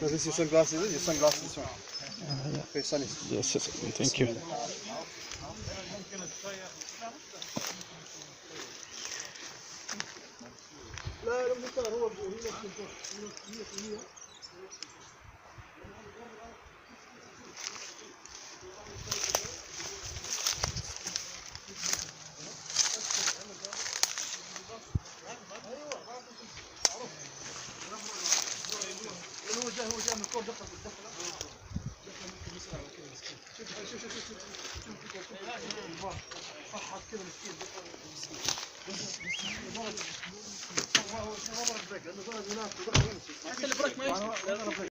This is sunglasses. Your sunglasses. This one. Okay, sunny. Yes, yes, thank you. هو جاء من فوق دخل شوف فحط كذا مسكين ما هو ما برك انه ضرب هناك ودخل يمشي.